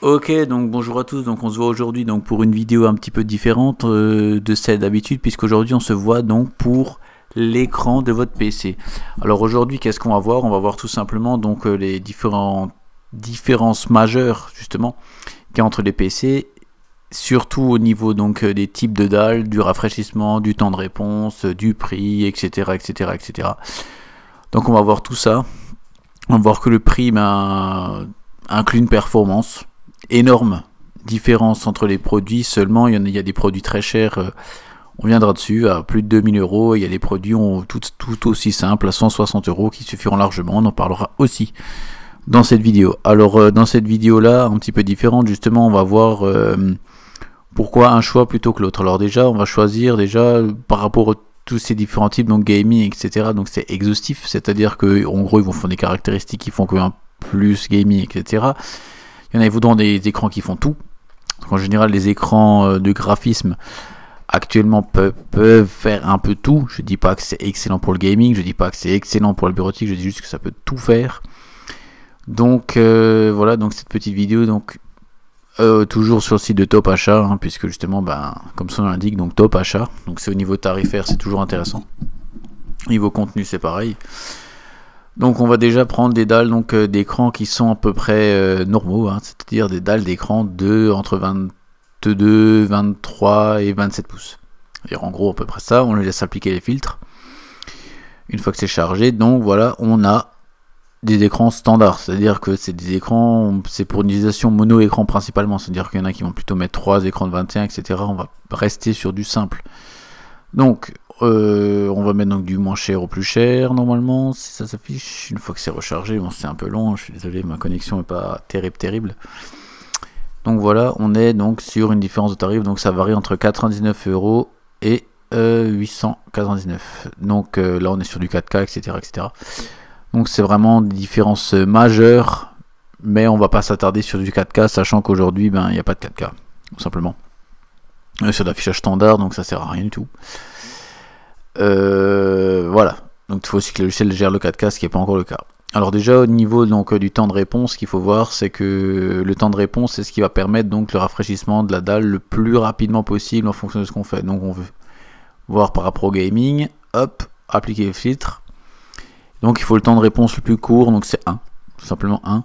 Ok, donc bonjour à tous, donc on se voit aujourd'hui donc pour une vidéo un petit peu différente de celle d'habitude, puisqu'aujourd'hui on se voit donc pour l'écran de votre PC. Alors aujourd'hui, qu'est-ce qu'on va voir? On va voir tout simplement donc les différences majeures justement qu'il y a entre les PC, surtout au niveau donc des types de dalles, du rafraîchissement, du temps de réponse, du prix, etc., etc., etc. Donc on va voir tout ça. On va voir que le prix inclut une performance énorme différence entre les produits. Seulement il y a des produits très chers, on viendra dessus, à plus de 2000 euros. Il y a des produits tout aussi simples à 160 euros qui suffiront largement. On en parlera aussi dans cette vidéo. Alors dans cette vidéo là un petit peu différente, justement on va voir pourquoi un choix plutôt que l'autre. Alors déjà on va choisir par rapport à tous ces différents types, donc gaming, etc. Donc c'est exhaustif, c'est-à-dire que en gros ils vont faire des caractéristiques qui font qu'un plus gaming, etc. Il y en a qui voudront des écrans qui font tout. En général, les écrans de graphisme actuellement peuvent faire un peu tout. Je dis pas que c'est excellent pour le gaming, je dis pas que c'est excellent pour le bureautique, je dis juste que ça peut tout faire. Donc voilà, donc cette petite vidéo, donc toujours sur le site de Top Achat, hein, puisque justement, comme son nom l'indique, donc Top Achat. Donc c'est au niveau tarifaire, c'est toujours intéressant. Niveau contenu, c'est pareil. Donc on va déjà prendre des dalles d'écran qui sont à peu près normaux, hein, c'est-à-dire des dalles d'écran entre 22, 23 et 27 pouces. En gros à peu près ça, on les laisse appliquer les filtres. Une fois que c'est chargé, donc voilà, on a des écrans standards, c'est-à-dire que c'est des écrans, c'est pour une utilisation mono-écran principalement, c'est-à-dire qu'il y en a qui vont plutôt mettre 3 écrans de 21, etc. On va rester sur du simple. Donc on va mettre donc du moins cher au plus cher normalement, si ça s'affiche. Une fois que c'est rechargé, bon c'est un peu long, je suis désolé, ma connexion n'est pas terrible. Donc voilà, on est donc sur une différence de tarif, donc ça varie entre 99 euros et 899. Donc là on est sur du 4K, etc., etc. Donc c'est vraiment des différences majeures, mais on va pas s'attarder sur du 4K, sachant qu'aujourd'hui il n'y a pas de 4K, tout simplement. Sur l'affichage standard, donc ça sert à rien du tout. Voilà, donc il faut aussi que le logiciel gère le 4K, ce qui n'est pas encore le cas. Alors déjà au niveau du temps de réponse, ce qu'il faut voir, c'est que le temps de réponse c'est ce qui va permettre donc le rafraîchissement de la dalle le plus rapidement possible en fonction de ce qu'on fait. Donc on veut voir par rapport au gaming, hop, appliquer le filtre. Donc il faut le temps de réponse le plus court, donc c'est 1, tout simplement 1.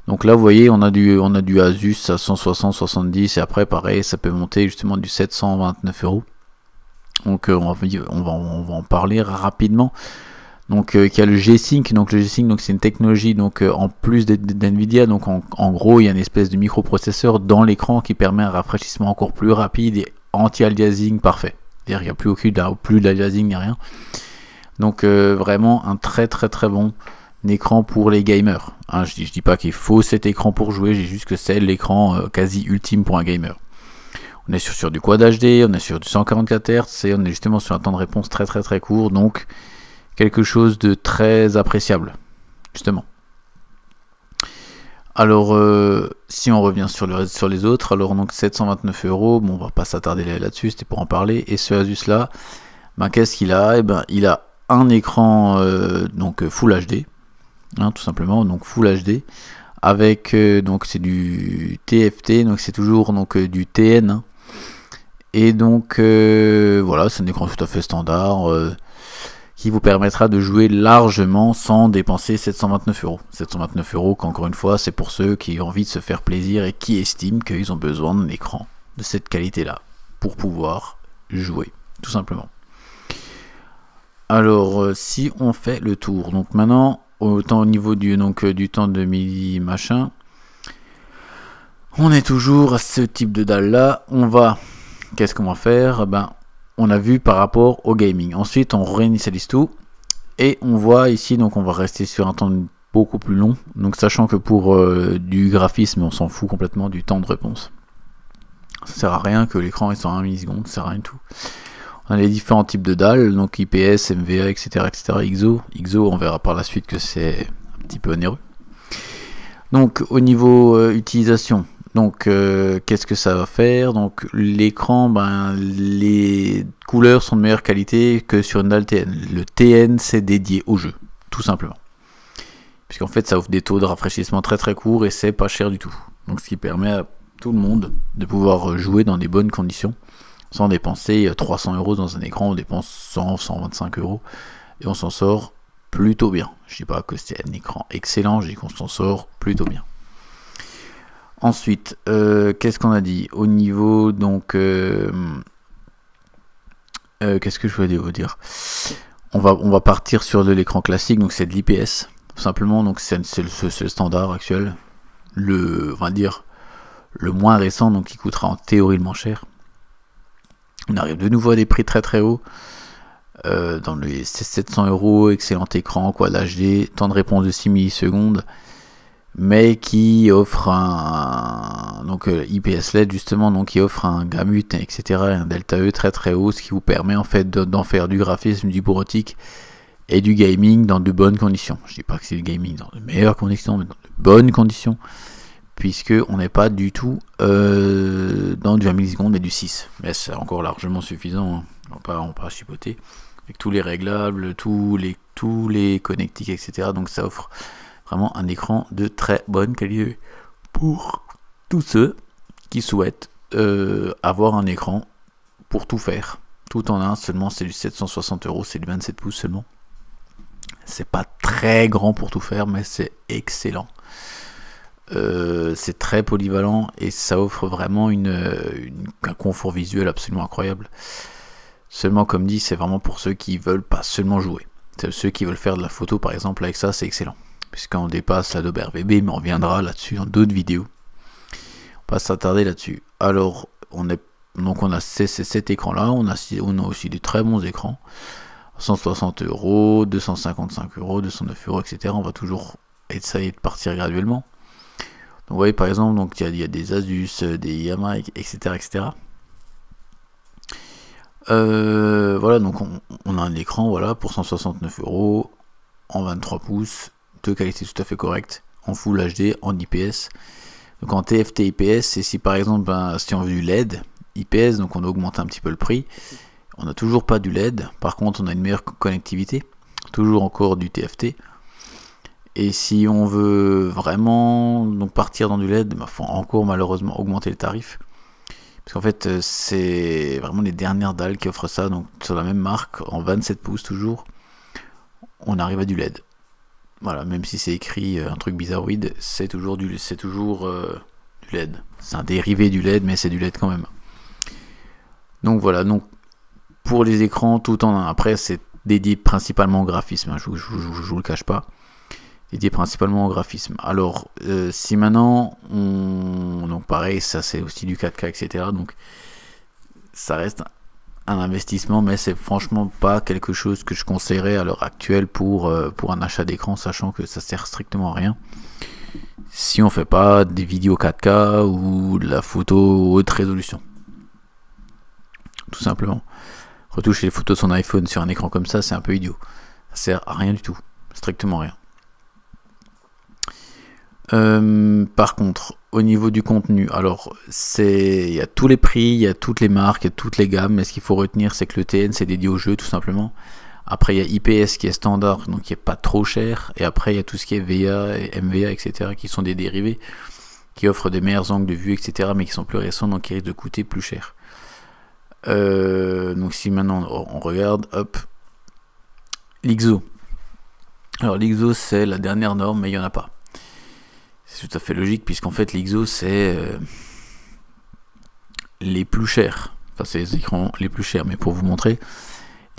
Donc là vous voyez on a du Asus à 160-70 et après pareil ça peut monter justement du 729 euros. Donc on va en parler rapidement. Donc il y a le G-Sync, donc le G-Sync donc c'est une technologie en plus d'NVIDIA, donc en gros il y a une espèce de microprocesseur dans l'écran qui permet un rafraîchissement encore plus rapide et anti-aliasing parfait. C'est-à-dire qu'il n'y a plus d'aliasing ni rien. Donc vraiment un très bon écran pour les gamers. Hein, je dis pas qu'il faut cet écran pour jouer, j'ai juste que c'est l'écran quasi ultime pour un gamer. On est sur du Quad HD, on est sur du 144 Hz et on est justement sur un temps de réponse très court, donc quelque chose de très appréciable, justement. Alors, si on revient sur les autres, alors donc 729 euros, bon, on va pas s'attarder là-dessus, c'était pour en parler. Et ce Asus là, qu'est-ce qu'il a? Il a un écran Full HD, hein, tout simplement, donc Full HD, avec donc c'est du TFT, donc c'est toujours du TN, hein. Et donc voilà, c'est un écran tout à fait standard qui vous permettra de jouer largement sans dépenser 729 euros. 729 euros, qu'encore une fois, c'est pour ceux qui ont envie de se faire plaisir et qui estiment qu'ils ont besoin d'un écran de cette qualité-là pour pouvoir jouer, tout simplement. Alors, si on fait le tour, donc maintenant, autant au niveau du temps de midi machin, on est toujours à ce type de dalle-là. Qu'est-ce qu'on va faire? On a vu par rapport au gaming. Ensuite, on réinitialise tout et on voit ici, donc on va rester sur un temps beaucoup plus long. Donc sachant que pour du graphisme, on s'en fout complètement du temps de réponse. Ça sert à rien que l'écran soit à 1 milliseconde, ça sert à rien du tout. On a les différents types de dalles, donc IPS, MVA, etc., XO. XO, on verra par la suite que c'est un petit peu onéreux. Donc au niveau utilisation. Donc qu'est-ce que ça va faire? Donc l'écran, les couleurs sont de meilleure qualité que sur une dalle TN. Le TN c'est dédié au jeu, tout simplement. Puisqu'en fait ça offre des taux de rafraîchissement très courts et c'est pas cher du tout. Donc ce qui permet à tout le monde de pouvoir jouer dans des bonnes conditions sans dépenser 300 € dans un écran. On dépense 100, 125 € et on s'en sort plutôt bien. Je dis pas que c'est un écran excellent, je dis qu'on s'en sort plutôt bien. Ensuite, qu'est-ce qu'on a dit au niveau, donc qu'est-ce que je voulais vous dire, on va partir sur de l'écran classique, donc c'est de l'IPS tout simplement. Donc c'est le standard actuel, on va dire le moins récent, donc qui coûtera en théorie le moins cher. On arrive de nouveau à des prix très très hauts, dans les 700 €, excellent écran, Quad HD, temps de réponse de 6 millisecondes, mais qui offre donc IPS LED justement, donc qui offre un gamut, etc., un delta E très très haut, ce qui vous permet en fait d'en faire du graphisme, du bureautique et du gaming dans de bonnes conditions. Je dis pas que c'est du gaming dans de meilleures conditions, mais dans de bonnes conditions, puisque on n'est pas du tout dans du 1 milliseconde mais du 6, mais c'est encore largement suffisant, hein. On va pas chipoter avec tous les réglables, tous les connectiques, etc. Donc ça offre vraiment un écran de très bonne qualité pour tous ceux qui souhaitent avoir un écran pour tout faire, tout en un. Seulement c'est du 760 €, c'est du 27 pouces seulement. C'est pas très grand pour tout faire, mais c'est excellent. C'est très polyvalent et ça offre vraiment un confort visuel absolument incroyable. Seulement, comme dit, c'est vraiment pour ceux qui veulent pas seulement jouer. C'est ceux qui veulent faire de la photo par exemple, avec ça c'est excellent, puisqu'on dépasse l'Adobe RVB, mais on reviendra là-dessus dans d'autres vidéos. On va s'attarder là-dessus. Alors on a cet écran là, on a aussi des très bons écrans, 160 €, 255 €, 209 €, etc. On va toujours essayer de partir graduellement. Donc vous voyez par exemple, donc il y a des Asus, des Yamaha, etc., etc. Voilà, donc on a un écran, voilà, pour 169 € en 23 pouces, de qualité tout à fait correcte, en Full HD, en IPS. Donc en TFT IPS, et si par exemple, si on veut du LED IPS, donc on augmente un petit peu le prix. On n'a toujours pas du LED, par contre on a une meilleure connectivité, toujours encore du TFT. Et si on veut vraiment donc partir dans du LED, il faut encore malheureusement augmenter le tarif. Parce qu'en fait, c'est vraiment les dernières dalles qui offrent ça. Donc sur la même marque, en 27 pouces toujours, on arrive à du LED. Voilà, même si c'est écrit un truc bizarroïde, c'est toujours du LED. C'est un dérivé du LED, mais c'est du LED quand même. Donc voilà, donc pour les écrans tout en un. Après, c'est dédié principalement au graphisme, hein, je vous le cache pas. Dédié principalement au graphisme. Alors, si maintenant, donc pareil, ça c'est aussi du 4K, etc. Donc, ça reste un investissement, mais c'est franchement pas quelque chose que je conseillerais à l'heure actuelle pour un achat d'écran, sachant que ça sert strictement à rien. Si on fait pas des vidéos 4K ou de la photo haute résolution. Tout simplement. Retoucher les photos de son iPhone sur un écran comme ça, c'est un peu idiot. Ça sert à rien du tout. Strictement rien. Par contre, au niveau du contenu, alors il y a tous les prix, il y a toutes les marques, il y a toutes les gammes, mais ce qu'il faut retenir, c'est que le TN c'est dédié au jeu tout simplement. Après il y a IPS qui est standard, donc qui est pas trop cher, et après il y a tout ce qui est VA et MVA, etc., qui sont des dérivés, qui offrent des meilleurs angles de vue, etc., mais qui sont plus récents, donc qui risquent de coûter plus cher. Donc si maintenant on regarde, hop, l'ISO. Alors l'ISO c'est la dernière norme, mais il n'y en a pas. C'est tout à fait logique, puisqu'en fait l'ISO c'est les plus chers, enfin c'est les écrans les plus chers, mais pour vous montrer,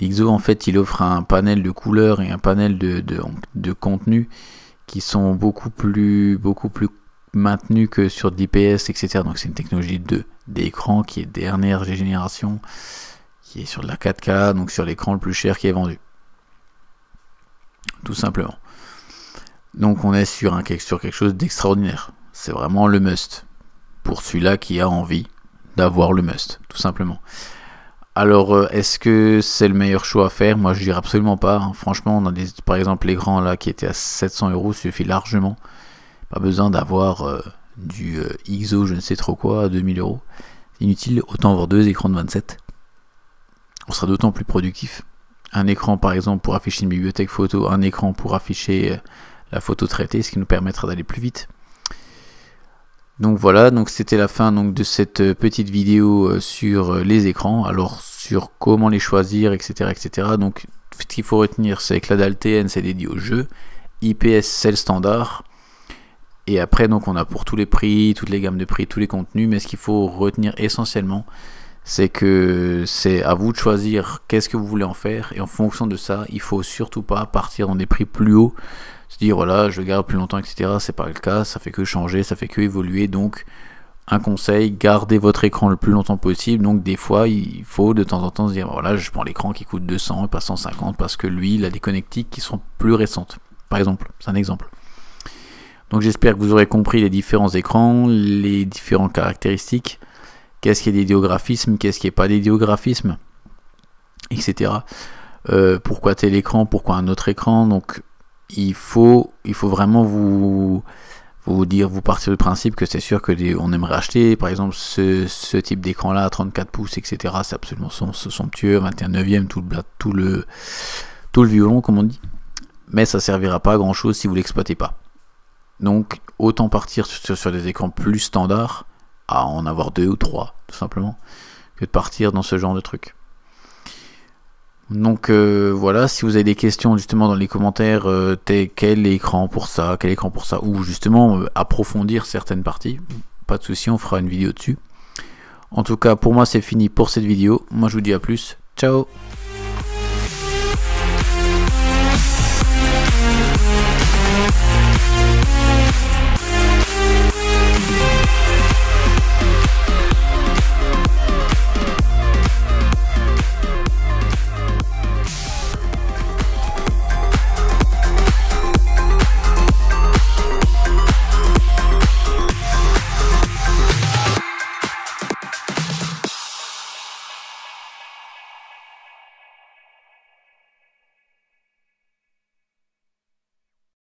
l'ISO en fait il offre un panel de couleurs et un panel de contenu qui sont beaucoup plus maintenus que sur de l'IPS, etc. Donc c'est une technologie d'écran qui est dernière génération, qui est sur de la 4K, donc sur l'écran le plus cher qui est vendu, tout simplement. Donc on est sur quelque chose d'extraordinaire. C'est vraiment le must pour celui-là qui a envie d'avoir le must, tout simplement. Alors est-ce que c'est le meilleur choix à faire? Moi je dirais absolument pas, hein. Franchement, on a par exemple l'écran là qui était à 700 €, suffit largement. Pas besoin d'avoir du ISO je ne sais trop quoi à 2000 €. Inutile, autant avoir deux écrans de 27. On sera d'autant plus productif. Un écran par exemple pour afficher une bibliothèque photo, un écran pour afficher la photo traitée, ce qui nous permettra d'aller plus vite. Donc voilà, donc c'était la fin donc de cette petite vidéo sur les écrans. Alors sur comment les choisir, etc., etc. Donc ce qu'il faut retenir, c'est que la dalle TN c'est dédié au jeu, IPS c'est le standard. Et après donc on a pour tous les prix, toutes les gammes de prix, tous les contenus. Mais ce qu'il faut retenir essentiellement, c'est que c'est à vous de choisir qu'est-ce que vous voulez en faire. Et en fonction de ça, il faut surtout pas partir dans des prix plus hauts, se dire voilà je garde plus longtemps, etc. C'est pas le cas, ça fait que changer, ça fait que évoluer. Donc un conseil, gardez votre écran le plus longtemps possible. Donc des fois il faut de temps en temps se dire voilà je prends l'écran qui coûte 200 et pas 150 parce que lui il a des connectiques qui sont plus récentes, par exemple. C'est un exemple. Donc j'espère que vous aurez compris les différents écrans, les différentes caractéristiques, qu'est-ce qui est dédié au graphisme, qu'est-ce qui n'est pas dédié au graphisme, etc. Pourquoi tel écran, pourquoi un autre écran. Donc il faut vraiment vous partir du principe que c'est sûr que on aimerait acheter par exemple ce type d'écran là à 34 pouces, etc. C'est absolument somptueux, 21/9, tout le violon comme on dit, mais ça servira pas à grand chose si vous l'exploitez pas. Donc autant partir sur des écrans plus standards, à en avoir 2 ou 3 tout simplement, que de partir dans ce genre de truc. Donc voilà, si vous avez des questions justement dans les commentaires, quel écran pour ça, ou justement approfondir certaines parties, pas de souci, on fera une vidéo dessus. En tout cas pour moi c'est fini pour cette vidéo, moi je vous dis à plus, ciao.